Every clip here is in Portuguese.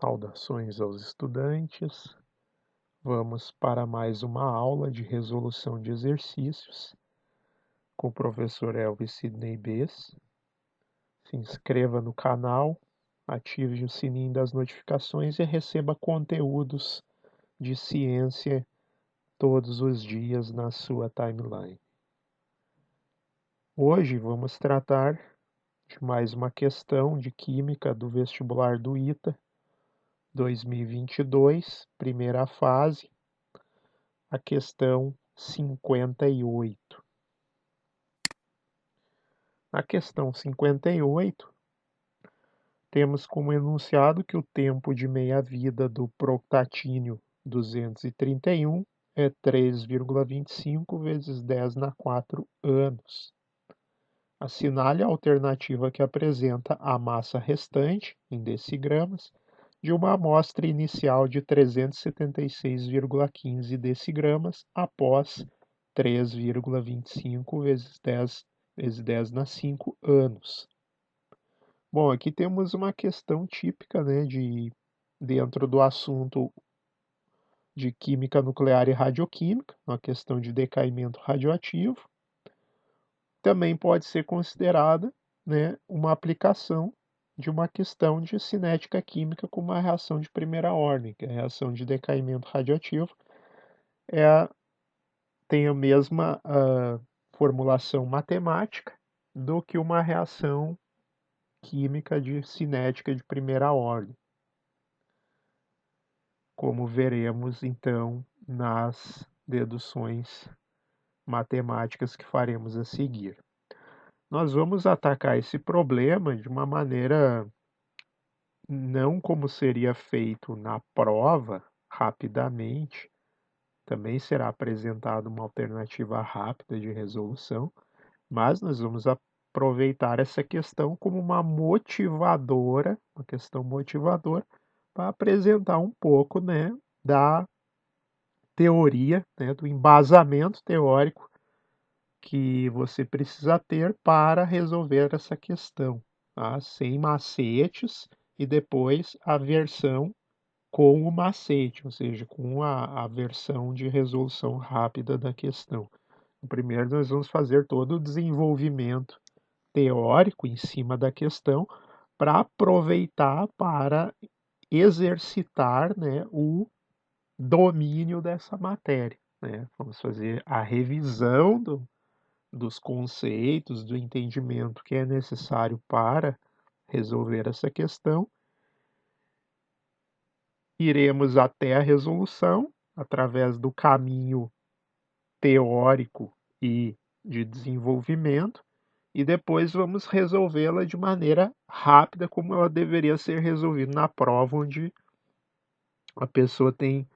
Saudações aos estudantes. Vamos para mais uma aula de resolução de exercícios com o professor Elvis Sidney Bess. Se inscreva no canal, ative o sininho das notificações e receba conteúdos de ciência todos os dias na sua timeline. Hoje vamos tratar de mais uma questão de química do vestibular do ITA 2022, primeira fase, a questão 58. Na questão 58, temos como enunciado que o tempo de meia-vida do proctátínio 231 é 3,25 vezes 10 na 4 anos. Assinale a alternativa que apresenta a massa restante, em decigramas, de uma amostra inicial de 376,15 decigramas após 3,25 vezes 10 na 5 anos. Bom, aqui temos uma questão típica, né, dentro do assunto de química nuclear e radioquímica, uma questão de decaimento radioativo. Também pode ser considerada, né, uma aplicação de uma questão de cinética química com uma reação de primeira ordem, que é a reação de decaimento radioativo tem a mesma formulação matemática do que uma reação química de cinética de primeira ordem, como veremos então nas deduções matemáticas que faremos a seguir. Nós vamos atacar esse problema de uma maneira não como seria feito na prova, rapidamente. Também será apresentada uma alternativa rápida de resolução, mas nós vamos aproveitar essa questão como uma questão motivadora, para apresentar um pouco, né, da teoria, né, do embasamento teórico que você precisa ter para resolver essa questão, tá? Sem macetes, e depois a versão com o macete, ou seja, com a versão de resolução rápida da questão. Primeiro nós vamos fazer todo o desenvolvimento teórico em cima da questão para aproveitar para exercitar, né, o domínio dessa matéria, né? Vamos fazer a revisão dos conceitos, do entendimento que é necessário para resolver essa questão. Iremos até a resolução através do caminho teórico e de desenvolvimento, e depois vamos resolvê-la de maneira rápida, como ela deveria ser resolvida na prova, onde a pessoa tem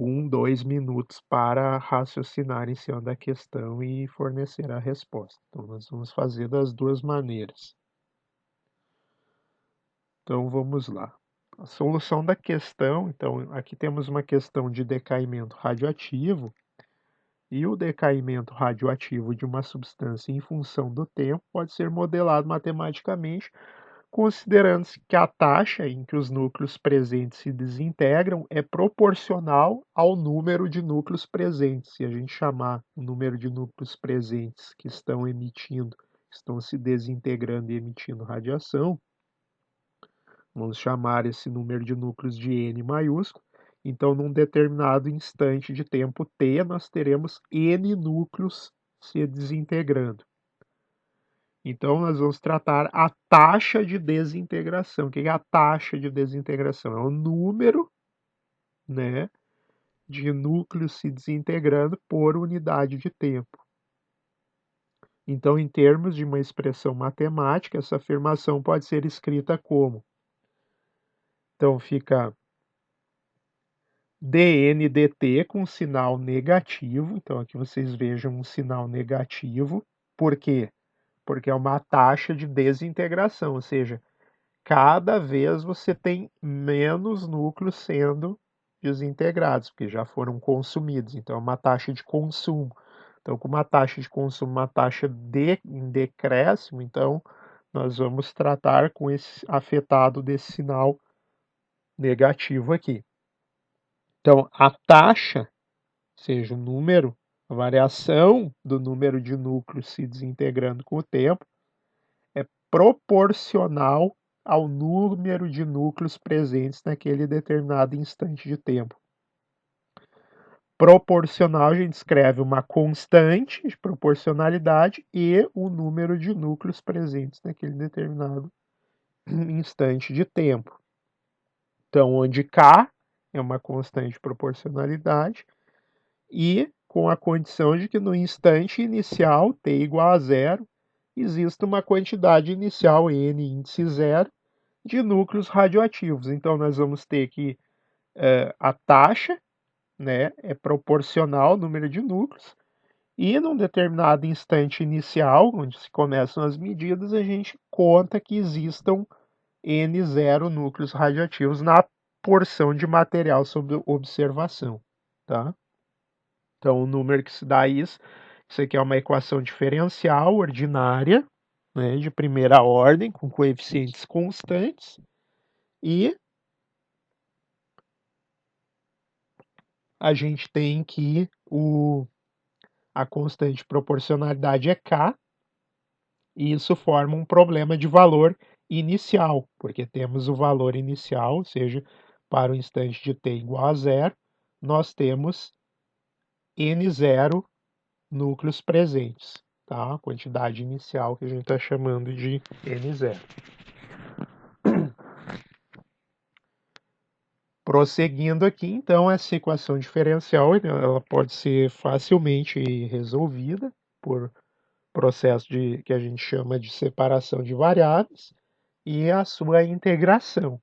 2 minutos para raciocinar em cima da questão e fornecer a resposta. Então, nós vamos fazer das duas maneiras. Então, vamos lá. A solução da questão, então, aqui temos uma questão de decaimento radioativo, e o decaimento radioativo de uma substância em função do tempo pode ser modelado matematicamente, considerando-se que a taxa em que os núcleos presentes se desintegram é proporcional ao número de núcleos presentes. Se a gente chamar o número de núcleos presentes que estão se desintegrando e emitindo radiação, vamos chamar esse número de núcleos de N maiúsculo. Então, num determinado instante de tempo t, nós teremos N núcleos se desintegrando. Então, nós vamos tratar a taxa de desintegração. O que é a taxa de desintegração? É o número, né, de núcleos se desintegrando por unidade de tempo. Então, em termos de uma expressão matemática, essa afirmação pode ser escrita como? Então, fica dN dt com sinal negativo. Então, aqui vocês vejam um sinal negativo. Por quê? Porque é uma taxa de desintegração, ou seja, cada vez você tem menos núcleos sendo desintegrados, porque já foram consumidos. Então, é uma taxa de consumo. Então, com uma taxa de consumo, uma taxa em decréscimo, então, nós vamos tratar com esse afetado desse sinal negativo aqui. Então, a taxa, seja o número, a variação do número de núcleos se desintegrando com o tempo, é proporcional ao número de núcleos presentes naquele determinado instante de tempo. Proporcional, a gente escreve uma constante de proporcionalidade e o número de núcleos presentes naquele determinado instante de tempo. Então, onde K é uma constante de proporcionalidade e com a condição de que no instante inicial, t igual a zero, exista uma quantidade inicial, n índice zero, de núcleos radioativos. Então, nós vamos ter que a taxa, né, é proporcional ao número de núcleos, e num determinado instante inicial, onde se começam as medidas, a gente conta que existam N0 núcleos radioativos na porção de material sob observação, tá? Então, o número que se dá isso aqui é uma equação diferencial ordinária, né, de primeira ordem, com coeficientes constantes, e a gente tem que a constante de proporcionalidade é K, e isso forma um problema de valor inicial, porque temos o valor inicial, ou seja, para o instante de t igual a zero, nós temos N0 núcleos presentes, tá? A quantidade inicial que a gente está chamando de N0. Prosseguindo aqui, então, essa equação diferencial ela pode ser facilmente resolvida por processo que a gente chama de separação de variáveis e a sua integração.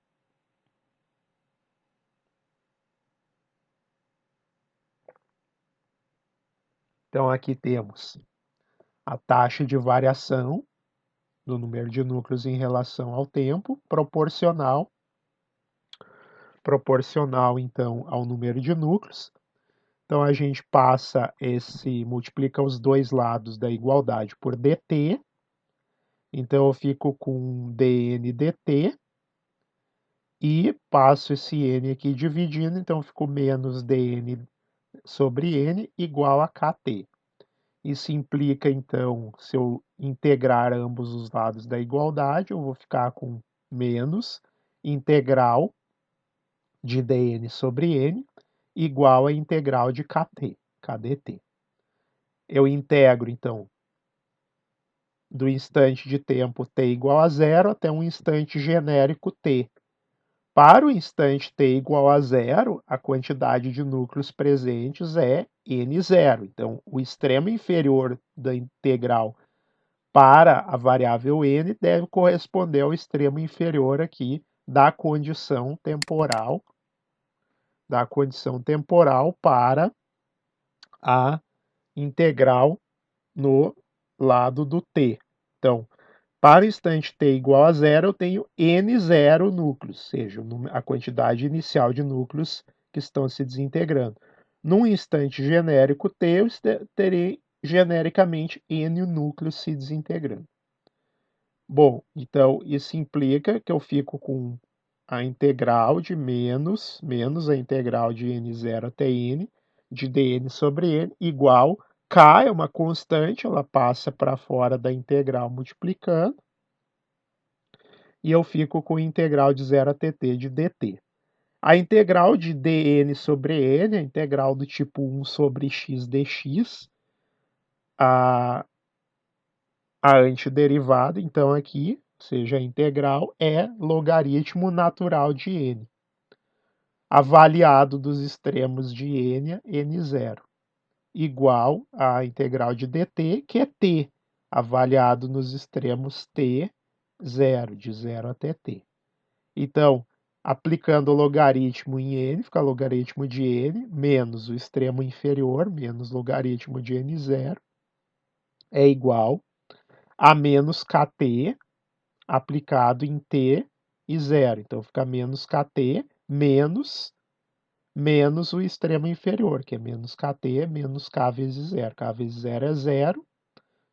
Então, aqui temos a taxa de variação do número de núcleos em relação ao tempo, proporcional, então, ao número de núcleos. Então, a gente multiplica os dois lados da igualdade por dt. Então, eu fico com dn dt e passo esse n aqui dividindo, então fico menos dn sobre n igual a kt. Isso implica, então, se eu integrar ambos os lados da igualdade, eu vou ficar com menos integral de dn sobre n igual a integral de kdt. Eu integro, então, do instante de tempo t igual a zero até um instante genérico t. Para o instante t igual a zero, a quantidade de núcleos presentes é n0. Então, o extremo inferior da integral para a variável n deve corresponder ao extremo inferior aqui da condição temporal para a integral no lado do t. Então, para o instante t igual a zero, eu tenho n0 núcleos, ou seja, a quantidade inicial de núcleos que estão se desintegrando. Num instante genérico t, eu terei genericamente n núcleos se desintegrando. Bom, então isso implica que eu fico com a integral de menos a integral de n0 até n, de dn sobre n, igual k é uma constante, ela passa para fora da integral multiplicando, e eu fico com a integral de 0 até t de dt. A integral de dn sobre n, a integral do tipo 1 sobre x dx, a antiderivada, então aqui, ou seja, a integral é logaritmo natural de n, avaliado dos extremos de n a n0, igual à integral de dt, que é t, avaliado nos extremos t, 0, de 0 até t. Então, aplicando o logaritmo em n, fica logaritmo de n, menos o extremo inferior, menos logaritmo de n0, é igual a menos kt, aplicado em t e 0. Então, fica menos kt menos o extremo inferior, que é menos kt, menos k vezes 0. K vezes 0 é 0,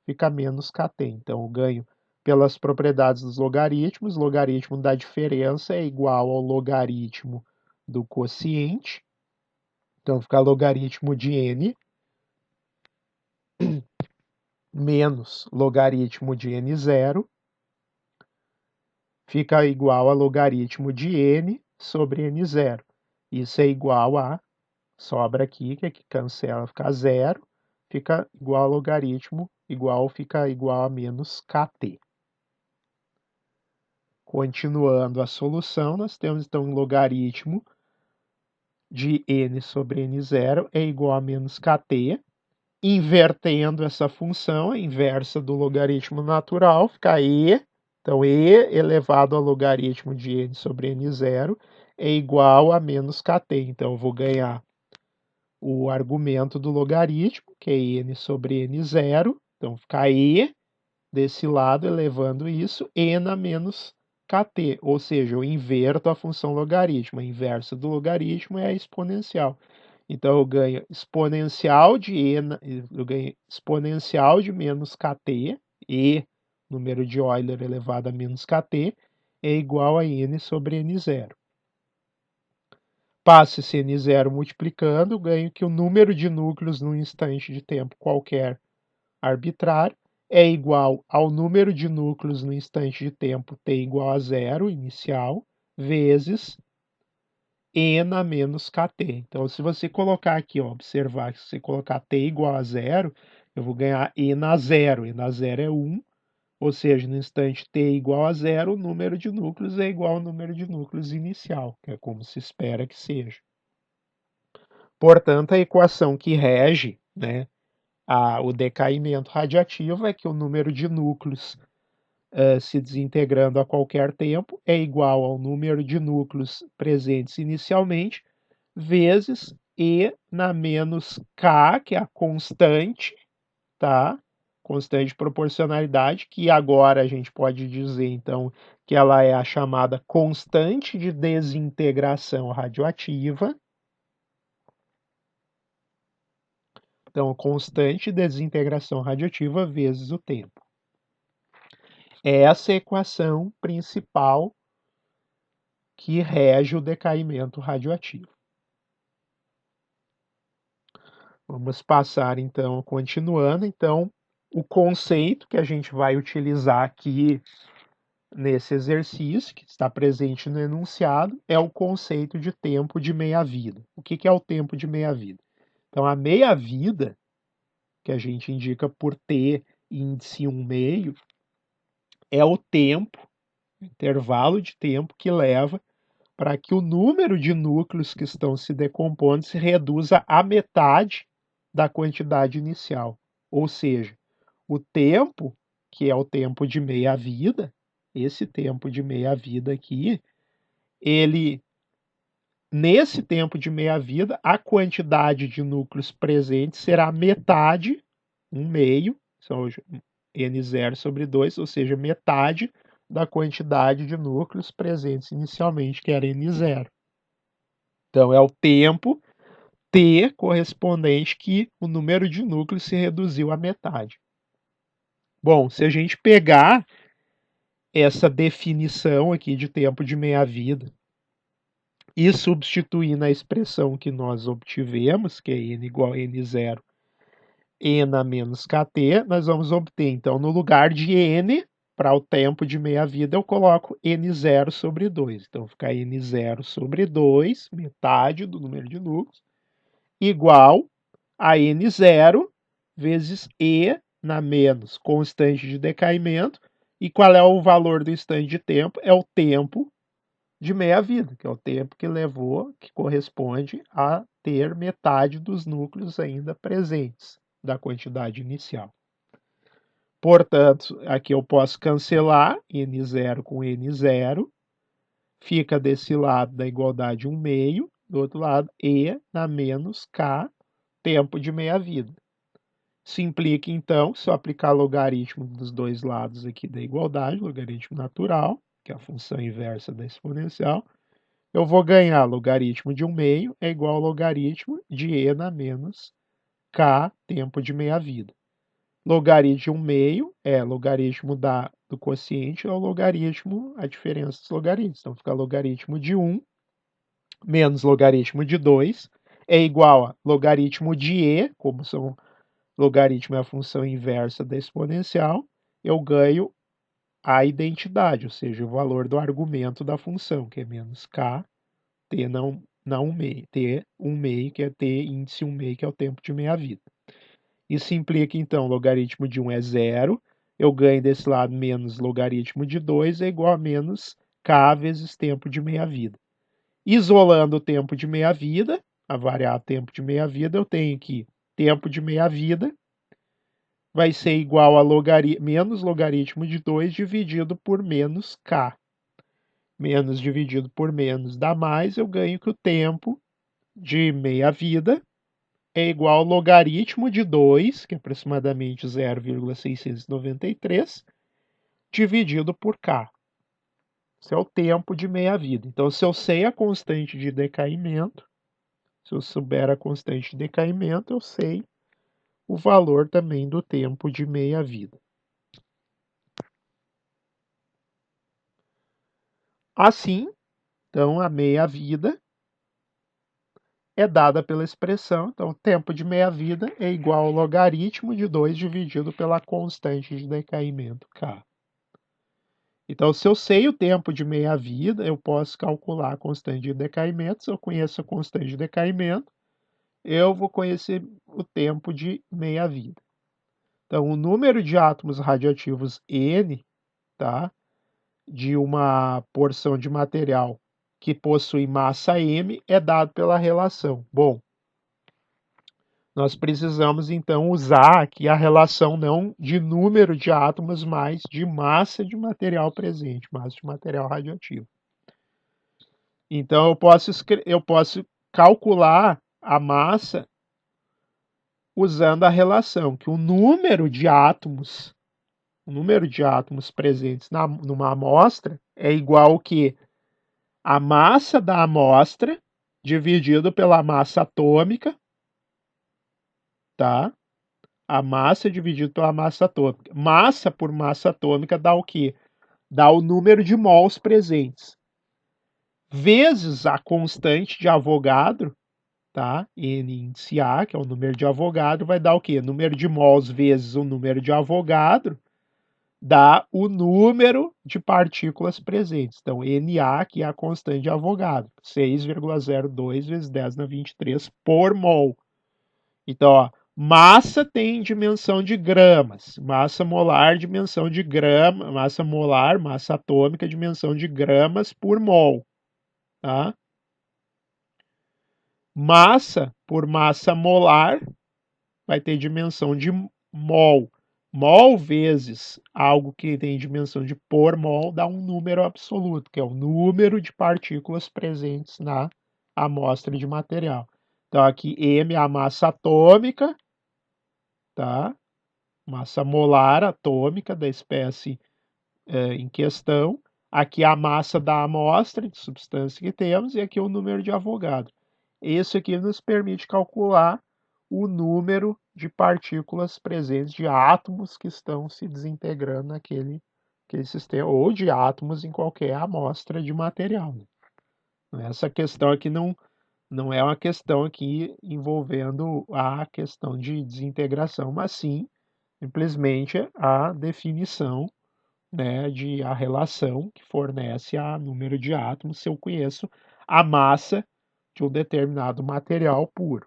fica menos kt. Então, eu ganho pelas propriedades dos logaritmos. Logaritmo da diferença é igual ao logaritmo do quociente. Então, fica logaritmo de n menos logaritmo de n0 fica igual a logaritmo de n sobre n0. Isso é igual a, sobra aqui, que aqui cancela, fica zero, fica igual a logaritmo, fica igual a menos kt. Continuando a solução, nós temos então um logaritmo de n sobre n0 é igual a menos kt. Invertendo essa função, a inversa do logaritmo natural, fica e. Então, e elevado ao logaritmo de n sobre n0 é igual a menos kt. Então, eu vou ganhar o argumento do logaritmo, que é n sobre n0. Então, fica e desse lado, elevando isso, n a menos kt. Ou seja, eu inverto a função logaritmo. A inversa do logaritmo é a exponencial. Então, eu ganho exponencial de menos kt, e número de Euler elevado a menos kt, é igual a n sobre n0. Passo esse n0 multiplicando, ganho que o número de núcleos num instante de tempo qualquer arbitrário é igual ao número de núcleos no instante de tempo t igual a zero, inicial, vezes n a menos kt. Então, se você colocar aqui, ó, observar que se você colocar t igual a zero, eu vou ganhar n a zero. n a zero é 1, ou seja, no instante t igual a zero, o número de núcleos é igual ao número de núcleos inicial, que é como se espera que seja. Portanto, a equação que rege, né, o decaimento radiativo é que o número de núcleos se desintegrando a qualquer tempo é igual ao número de núcleos presentes inicialmente, vezes E na menos K, que é a constante, tá? Constante de proporcionalidade, que agora a gente pode dizer, então, que ela é a chamada constante de desintegração radioativa. Então, constante de desintegração radioativa vezes o tempo. Essa é a equação principal que rege o decaimento radioativo. Vamos passar, então, continuando. Então, o conceito que a gente vai utilizar aqui nesse exercício, que está presente no enunciado, é o conceito de tempo de meia-vida. O que é o tempo de meia-vida? Então, a meia-vida, que a gente indica por T índice 1,5, é o tempo, intervalo de tempo que leva para que o número de núcleos que estão se decompondo se reduza à metade da quantidade inicial. Ou seja, o tempo, que é o tempo de meia-vida, esse tempo de meia-vida aqui, nesse tempo de meia-vida, a quantidade de núcleos presentes será metade, 1/2, n0 sobre 2, ou seja, metade da quantidade de núcleos presentes inicialmente, que era n0. Então, é o tempo t correspondente que o número de núcleos se reduziu à metade. Bom, se a gente pegar essa definição aqui de tempo de meia-vida e substituir na expressão que nós obtivemos, que é n igual a n0, n a menos kt, nós vamos obter, então, no lugar de n, para o tempo de meia-vida, eu coloco n0 sobre 2. Então, fica n0 sobre 2, metade do número de núcleos, igual a n0 vezes e na menos constante de decaimento. E qual é o valor do instante de tempo? É o tempo de meia-vida, que é o tempo que levou, que corresponde a ter metade dos núcleos ainda presentes da quantidade inicial. Portanto, aqui eu posso cancelar n0 com n0, fica desse lado da igualdade 1/2, do outro lado e na menos k, tempo de meia-vida. Isso implica, então, se eu aplicar logaritmo dos dois lados aqui da igualdade, logaritmo natural, que é a função inversa da exponencial, eu vou ganhar logaritmo de 1/2 é igual ao logaritmo de e na menos k, tempo de meia-vida. Logaritmo de 1/2 é logaritmo do quociente é o logaritmo, a diferença dos logaritmos. Então, fica logaritmo de 1 menos logaritmo de 2 é igual a logaritmo de e, como logaritmo é a função inversa da exponencial, eu ganho a identidade, ou seja, o valor do argumento da função, que é menos k, t não 1 meio, t 1 meio, que é t índice 1 meio, que é o tempo de meia-vida. Isso implica, então, logaritmo de 1 é 0, eu ganho desse lado menos logaritmo de 2 é igual a menos k vezes tempo de meia-vida. Isolando o tempo de meia-vida, a variável tempo de meia-vida, eu tenho que tempo de meia-vida vai ser igual a menos logaritmo de 2 dividido por menos k. Menos dividido por menos dá mais, eu ganho que o tempo de meia-vida é igual ao logaritmo de 2, que é aproximadamente 0,693, dividido por k. Esse é o tempo de meia-vida. Então, se eu sei a constante de decaimento, se eu souber a constante de decaimento, eu sei o valor também do tempo de meia-vida. Assim, então, a meia-vida é dada pela expressão, então, o tempo de meia-vida é igual ao logaritmo de 2 dividido pela constante de decaimento, k. Então, se eu sei o tempo de meia-vida, eu posso calcular a constante de decaimento. Se eu conheço a constante de decaimento, eu vou conhecer o tempo de meia-vida. Então, o número de átomos radioativos N, tá, de uma porção de material que possui massa M é dado pela relação. Bom, nós precisamos, então, usar aqui a relação não de número de átomos, mas de massa de material presente, massa de material radioativo. Então, eu posso calcular a massa usando a relação que o número de átomos presentes numa amostra é igual ao que a massa da amostra dividido pela massa atômica, tá? A massa dividido pela massa atômica. Massa por massa atômica dá o quê? Dá o número de mols presentes. Vezes a constante de Avogadro, tá? N índice A, que é o número de Avogadro, vai dar o quê? Número de mols vezes o número de Avogadro dá o número de partículas presentes. Então, Na, que é a constante de Avogadro, 6,02 vezes 10 na 23 por mol. Então, ó, massa tem dimensão de gramas, massa molar, dimensão de grama, massa molar, massa atômica, dimensão de gramas por mol, tá? Massa por massa molar vai ter dimensão de mol. Mol vezes algo que tem dimensão de por mol dá um número absoluto, que é o número de partículas presentes na amostra de material. Então, aqui M é a massa atômica, tá? Massa molar atômica da espécie em questão. Aqui a massa da amostra de substância que temos e aqui o número de Avogadro. Isso aqui nos permite calcular o número de partículas presentes, de átomos que estão se desintegrando naquele sistema, ou de átomos em qualquer amostra de material. Essa questão aqui não é uma questão aqui envolvendo a questão de desintegração, mas sim simplesmente a definição, né, de a relação que fornece a número de átomos se eu conheço a massa de um determinado material puro.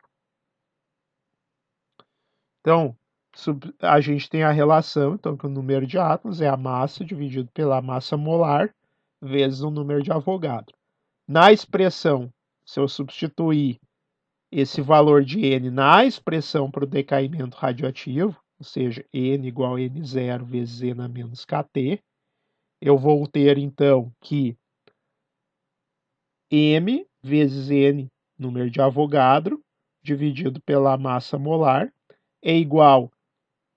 Então, a gente tem a relação, então, que o número de átomos é a massa dividido pela massa molar vezes o número de Avogadro. Na expressão, se eu substituir esse valor de N na expressão para o decaimento radioativo, ou seja, N igual a N0 vezes N a menos KT, eu vou ter, então, que M vezes N, número de Avogadro, dividido pela massa molar, é igual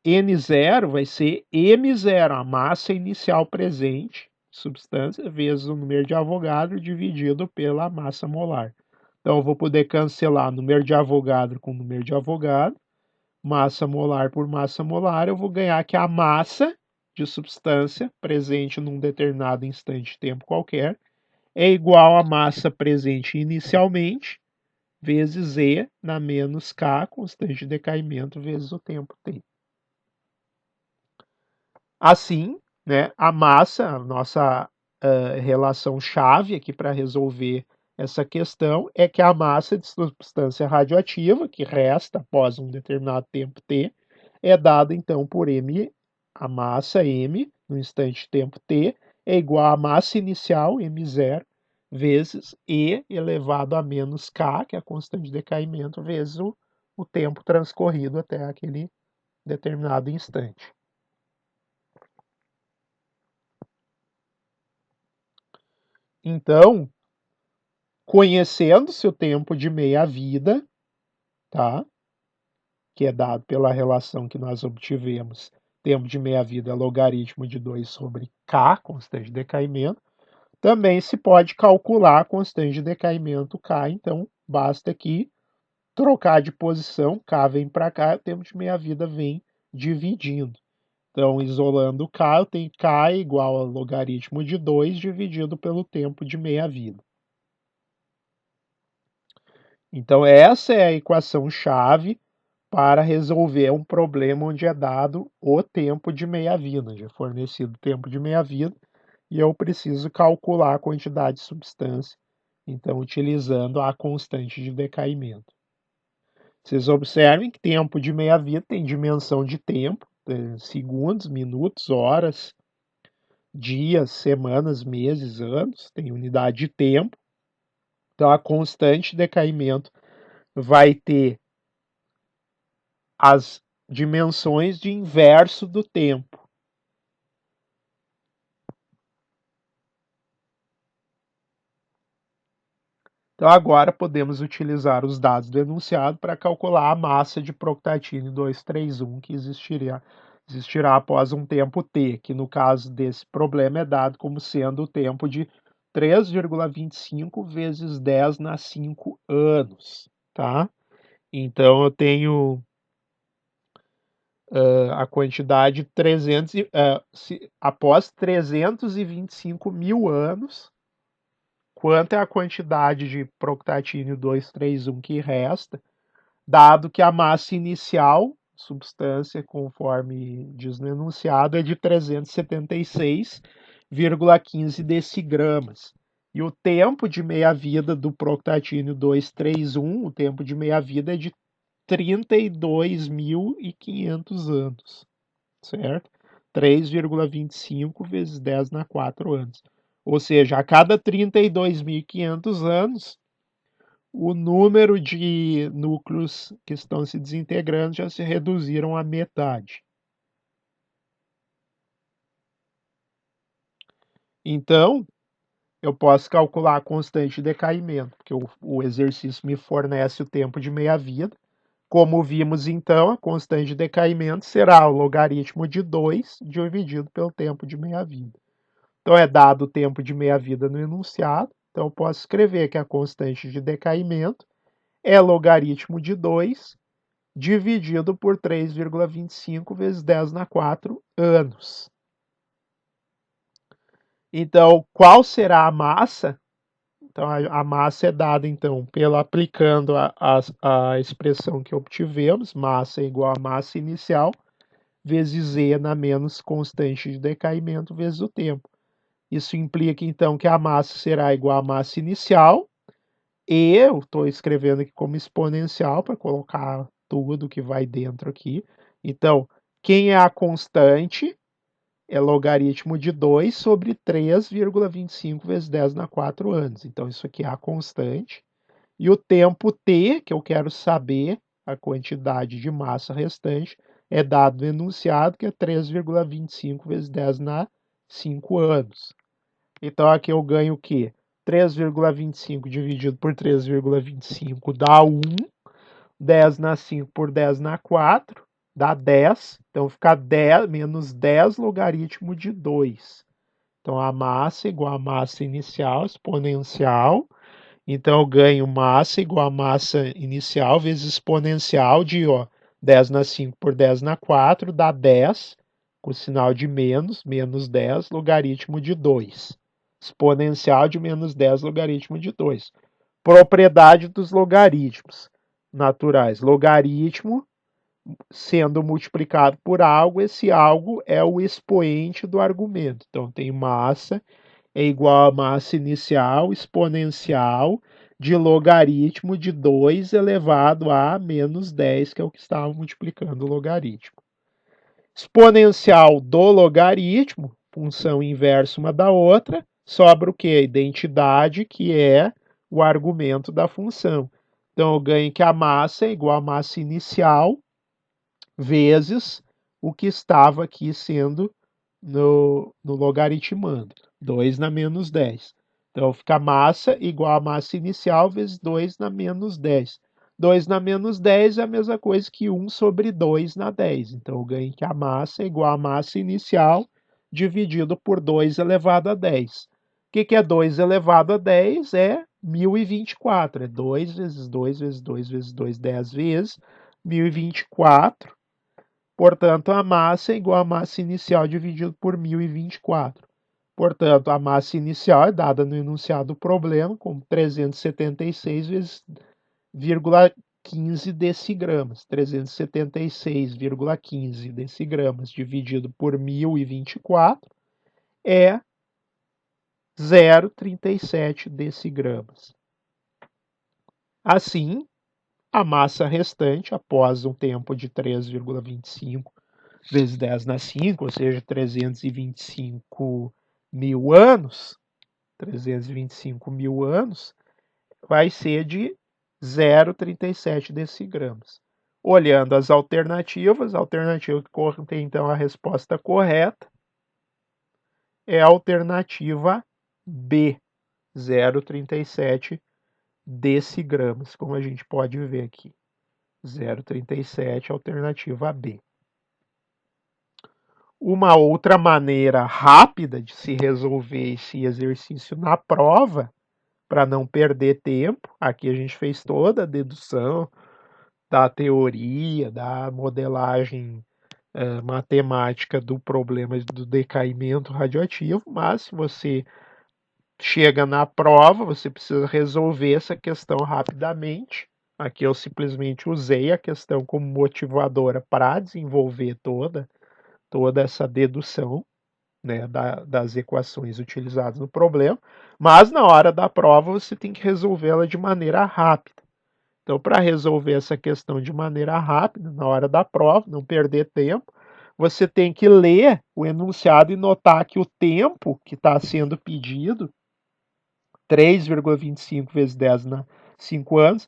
N0 vai ser M0, a massa inicial presente, substância, vezes o número de Avogadro dividido pela massa molar. Então, eu vou poder cancelar número de Avogadro com número de Avogadro, massa molar por massa molar, eu vou ganhar que a massa de substância presente num determinado instante de tempo qualquer é igual à massa presente inicialmente, vezes E na menos K, constante de decaimento, vezes o tempo T. Assim, né, a massa, a nossa relação chave aqui para resolver essa questão é que a massa de substância radioativa, que resta após um determinado tempo T, é dada então por M, a massa M, no instante de tempo T, é igual à massa inicial, M0, vezes E elevado a menos K, que é a constante de decaimento, vezes o tempo transcorrido até aquele determinado instante. Então, conhecendo-se o tempo de meia-vida, tá? Que é dado pela relação que nós obtivemos, tempo de meia-vida é logaritmo de 2 sobre K, constante de decaimento, também se pode calcular a constante de decaimento K, então basta aqui trocar de posição, K vem para cá, o tempo de meia-vida vem dividindo. Então, isolando o K, eu tenho K igual ao logaritmo de 2 dividido pelo tempo de meia-vida. Então, essa é a equação-chave para resolver um problema onde é dado o tempo de meia-vida, já fornecido o tempo de meia-vida, e eu preciso calcular a quantidade de substância, então utilizando a constante de decaimento. Vocês observem que tempo de meia-vida tem dimensão de tempo, segundos, minutos, horas, dias, semanas, meses, anos, tem unidade de tempo. Então a constante de decaimento vai ter as dimensões de inverso do tempo. Então agora podemos utilizar os dados do enunciado para calcular a massa de Proctatine 231 que existirá após um tempo t, que no caso desse problema é dado como sendo o tempo de 3,25 vezes 10 na 5 anos, tá? Então eu tenho a quantidade 300, após 325 mil anos, quanto é a quantidade de proctatínio 231 que resta, dado que a massa inicial, substância, conforme diz no enunciado, é de 376,15 decigramas. E o tempo de meia-vida do proctatínio 231, o tempo de meia-vida é de 32.500 anos, certo? 3,25 vezes 10 na 4 anos. Ou seja, a cada 32.500 anos, o número de núcleos que estão se desintegrando já se reduziram à metade. Então, eu posso calcular a constante de decaimento, porque o exercício me fornece o tempo de meia-vida. Como vimos então, a constante de decaimento será o logaritmo de 2 dividido pelo tempo de meia-vida. Então, é dado o tempo de meia-vida no enunciado, então eu posso escrever que a constante de decaimento é logaritmo de 2 dividido por 3,25 vezes 10 na 4 anos. Então, qual será a massa? Então, a massa é dada, então, aplicando a expressão que obtivemos, massa é igual a massa inicial, vezes E na menos constante de decaimento, vezes o tempo. Isso implica, então, que a massa será igual à massa inicial, e eu estou escrevendo aqui como exponencial para colocar tudo que vai dentro aqui. Então, quem é a constante é logaritmo de 2 sobre 3,25 vezes 10 na 4 anos. Então, isso aqui é a constante. E o tempo t, que eu quero saber a quantidade de massa restante, é dado no enunciado, que é 3,25 vezes 10 na 5 anos. Então, aqui eu ganho o quê? 3,25 dividido por 3,25 dá 1. 10 na 5 por 10 na 4 dá 10. Então, fica 10 menos 10 logaritmo de 2. Então, a massa igual a massa inicial exponencial. Então, eu ganho massa igual a massa inicial vezes exponencial de 10 na 5 por 10 na 4 dá 10. com o sinal de menos, menos 10, logaritmo de 2. Exponencial de menos 10, logaritmo de 2. Propriedade dos logaritmos naturais. Logaritmo sendo multiplicado por algo, esse algo é o expoente do argumento. Então, tem massa é igual a massa inicial exponencial de logaritmo de 2 elevado a menos 10, que é o que estava multiplicando o logaritmo. Exponencial do logaritmo, função inversa uma da outra, sobra o quê? A identidade, que é o argumento da função. Então, eu ganho que a massa é igual a massa inicial vezes o que estava aqui sendo no logaritmando. 2 na menos 10. Então, fica massa igual a massa inicial vezes 2 na menos 10. 2 na menos 10 é a mesma coisa que 1 sobre 2 na 10. Então, eu ganho que a massa é igual a massa inicial dividido por 2 elevado a 10. O que é 2 elevado a 10? É 1024. É 2 vezes 2 vezes 2 vezes 2, 10 vezes 1024. Portanto, a massa é igual a massa inicial dividido por 1024. Portanto, a massa inicial é dada no enunciado do problema como 376,15 decigramas. 376,15 decigramas dividido por 1024 é 0,37 decigramas. Assim, a massa restante, após um tempo de 3,25 vezes 10 na 5, ou seja, 325 mil anos, 325 mil anos, vai ser de 0,37 decigramas. Olhando as alternativas, a alternativa que contém então a resposta correta é a alternativa B, 0,37 decigramas, como a gente pode ver aqui. 0,37, alternativa B. Uma outra maneira rápida de se resolver esse exercício na prova, para não perder tempo, aqui a gente fez toda a dedução da teoria, da modelagem matemática do problema do decaimento radioativo, mas se você chega na prova, você precisa resolver essa questão rapidamente. Aqui eu simplesmente usei a questão como motivadora para desenvolver toda essa dedução, né, das equações utilizadas no problema, mas na hora da prova você tem que resolvê-la de maneira rápida. Então, para resolver essa questão de maneira rápida, na hora da prova, não perder tempo, você tem que ler o enunciado e notar que o tempo que está sendo pedido, 3,25 vezes 10 na 5 anos,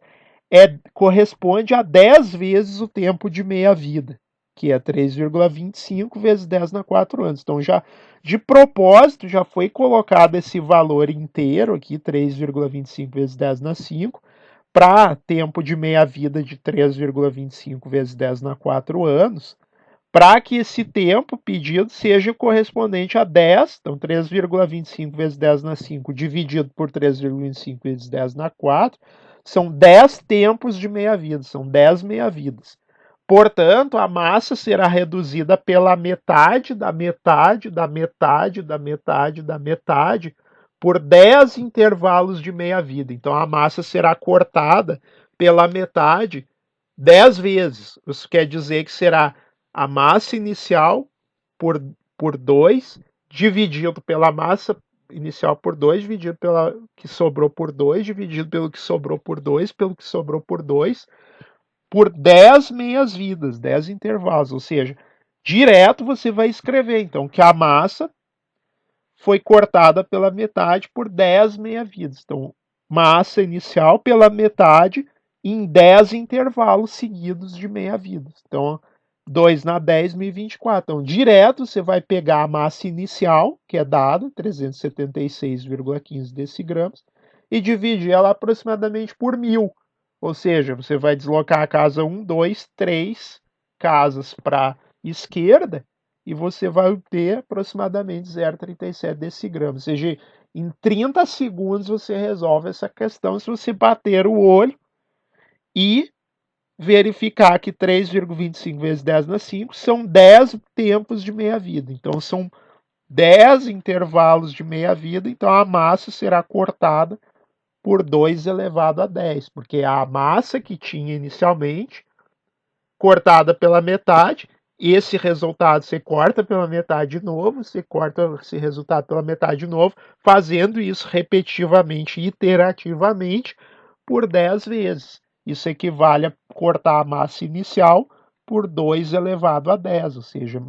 corresponde a 10 vezes o tempo de meia-vida, que é 3,25 vezes 10 na 4 anos. Então, já de propósito, já foi colocado esse valor inteiro aqui, 3,25 vezes 10 na 5, para tempo de meia-vida de 3,25 vezes 10 na 4 anos, para que esse tempo pedido seja correspondente a 10, então 3,25 vezes 10 na 5 dividido por 3,25 vezes 10 na 4, são 10 tempos de meia-vida, são 10 meia-vidas. Portanto, a massa será reduzida pela metade da metade da metade da metade da metade por 10 intervalos de meia-vida. Então, a massa será cortada pela metade 10 vezes. Isso quer dizer que será a massa inicial por 2, dividido pela massa inicial por 2, dividido pela que sobrou por 2, dividido pelo que sobrou por 2, pelo que sobrou por 2, por 10 meias-vidas, 10 intervalos. Ou seja, direto você vai escrever, então, que a massa foi cortada pela metade por 10 meia-vidas. Então, massa inicial pela metade em 10 intervalos seguidos de meia-vidas. Então, 2 na 10, 1024. Então, direto você vai pegar a massa inicial, que é dada, 376,15 decigramas, e dividir ela aproximadamente por 1000. Ou seja, você vai deslocar a casa 1, 2, 3 casas para a esquerda e você vai ter aproximadamente 0,37 decigramas. Ou seja, em 30 segundos você resolve essa questão se você bater o olho e verificar que 3,25 vezes 10 na 5 são 10 tempos de meia-vida. Então, são 10 intervalos de meia-vida, então a massa será cortada por 2 elevado a 10, porque a massa que tinha inicialmente, cortada pela metade, esse resultado você corta pela metade de novo, você corta esse resultado pela metade de novo, fazendo isso repetitivamente, iterativamente, por 10 vezes. Isso equivale a cortar a massa inicial por 2 elevado a 10, ou seja,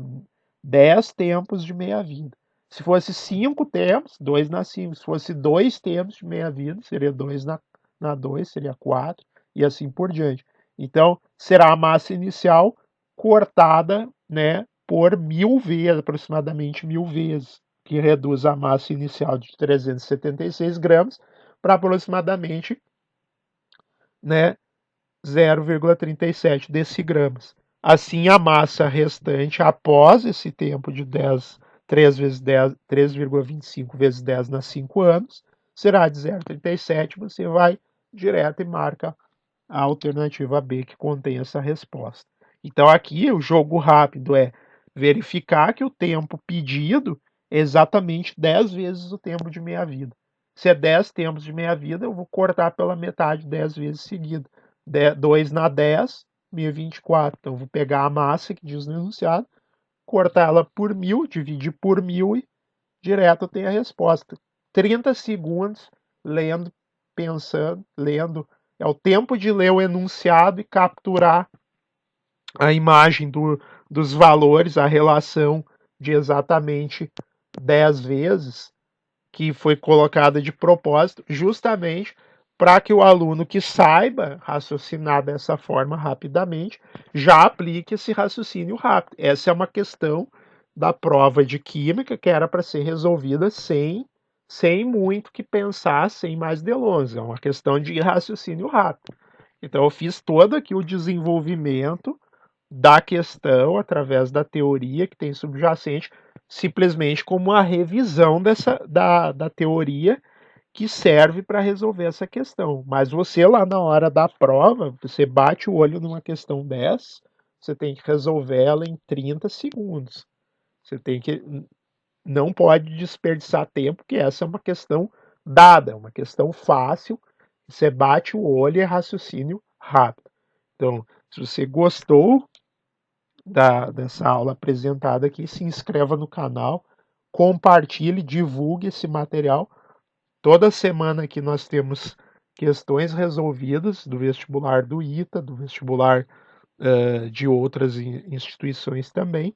10 tempos de meia-vida. Se fosse 5 tempos, 2 na 5. Se fosse 2 tempos de meia-vida, seria 2 na 2, seria 4, e assim por diante. Então, será a massa inicial cortada, né, por 1000 vezes, aproximadamente 1000 vezes, que reduz a massa inicial de 376 gramas para aproximadamente, né, 0,37 decigramas. Assim, a massa restante após esse tempo de 10, 3 vezes 10, 3,25 vezes 10 nas 5 anos, será de 0,37. Você vai direto e marca a alternativa B que contém essa resposta. Então, aqui o jogo rápido é verificar que o tempo pedido é exatamente 10 vezes o tempo de meia-vida. Se é 10 tempos de meia-vida, eu vou cortar pela metade 10 vezes seguida. 2 na 10, 1024. Então, eu vou pegar a massa que diz no enunciado, cortar ela por 1000, dividir por 1000 e direto eu tenho a resposta. 30 segundos lendo, pensando, lendo. É o tempo de ler o enunciado e capturar a imagem dos valores, a relação de exatamente 10 vezes, que foi colocada de propósito, justamente para que o aluno que saiba raciocinar dessa forma rapidamente já aplique esse raciocínio rápido. Essa é uma questão da prova de química que era para ser resolvida sem muito que pensar, sem mais delongas. É uma questão de raciocínio rápido. Então, eu fiz todo aqui o desenvolvimento da questão através da teoria que tem subjacente, simplesmente como uma revisão da teoria que serve para resolver essa questão. Mas você lá na hora da prova, você bate o olho numa questão dessa, você tem que resolver ela em 30 segundos. Você tem que não pode desperdiçar tempo, porque essa é uma questão dada, uma questão fácil. Você bate o olho e é raciocínio rápido. Então, se você gostou dessa aula apresentada aqui, se inscreva no canal, compartilhe, divulgue esse material. Toda semana aqui nós temos questões resolvidas do vestibular do ITA, do vestibular de outras instituições também.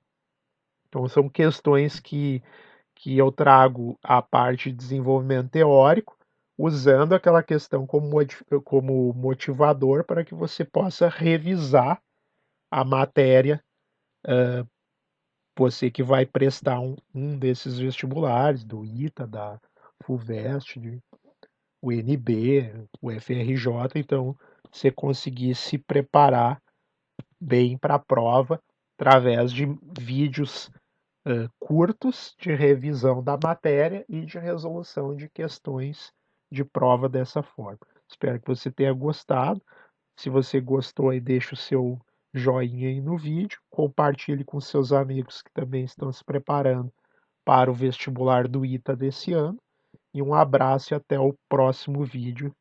Então, são questões que eu trago a parte de desenvolvimento teórico, usando aquela questão como motivador para que você possa revisar a matéria, você que vai prestar um desses vestibulares, do ITA, da FUVEST, o UNB, o FRJ, então você conseguir se preparar bem para a prova através de vídeos curtos de revisão da matéria e de resolução de questões de prova dessa forma. Espero que você tenha gostado. Se você gostou, aí deixa o seu joinha aí no vídeo, compartilhe com seus amigos que também estão se preparando para o vestibular do ITA desse ano. E um abraço e até o próximo vídeo